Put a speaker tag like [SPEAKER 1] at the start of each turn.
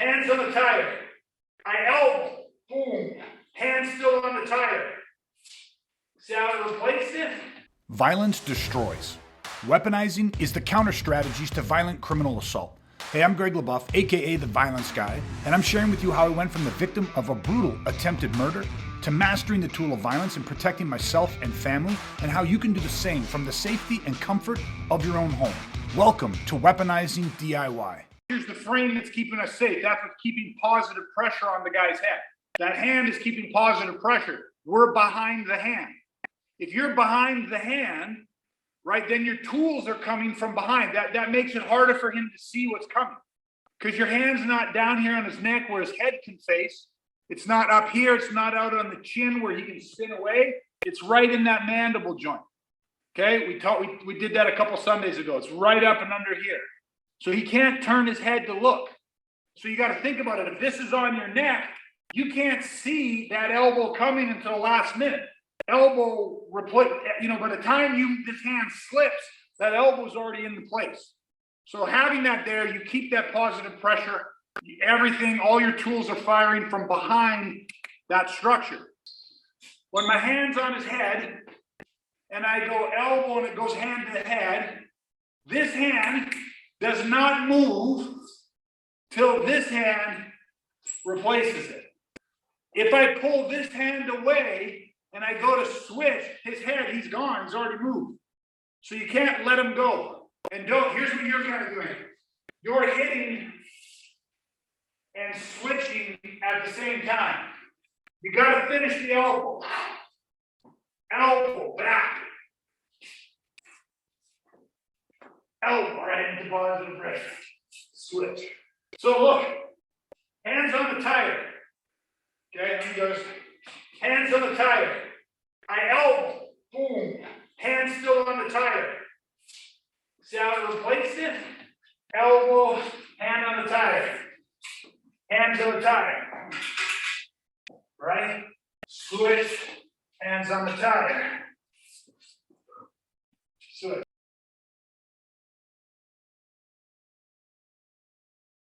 [SPEAKER 1] hands on the tire. I elbow, boom, hands still on the tire. See how I replaced it?
[SPEAKER 2] Violence destroys. Weaponizing is the counter strategies to violent criminal assault. Hey, I'm Greg LaBeouf, aka The Violence Guy, and I'm sharing with you how I went from the victim of a brutal attempted murder to mastering the tool of violence and protecting myself and family, and how you can do the same from the safety and comfort of your own home. Welcome to Weaponizing DIY.
[SPEAKER 1] Here's the frame that's keeping us safe. That's what's keeping positive pressure on the guy's head. That hand is keeping positive pressure. We're behind the hand. If you're behind the hand, right, then your tools are coming from behind. That makes it harder for him to see what's coming. Because your hand's not down here on his neck where his head can face. It's not up here. It's not out on the chin where he can spin away. It's right in that mandible joint. Okay, we did that a couple Sundays ago. It's right up and under here. So he can't turn his head to look. So you got to think about it. If this is on your neck, you can't see that elbow coming until the last minute. Elbow replace, by the time this hand slips, that elbow's already in the place. So having that there, you keep that positive pressure. Everything, all your tools are firing from behind that structure. When my hand's on his head and I go elbow and it goes hand to head, this hand does not move till this hand replaces it. If I pull this hand away and I go to switch his head, he's gone, he's already moved. So you can't let him go. And here's what you're kind of doing. You're hitting and switching at the same time. You got to finish the elbow. Elbow, back. Elbow, right into positive pressure. Switch. So look, hands on the tire. Okay, he goes, hands on the tire. I elbow, boom, hands still on the tire. See how I replaced it? Elbow, hand on the tire. Hands on the tire. Right? Switch, hands on the tire.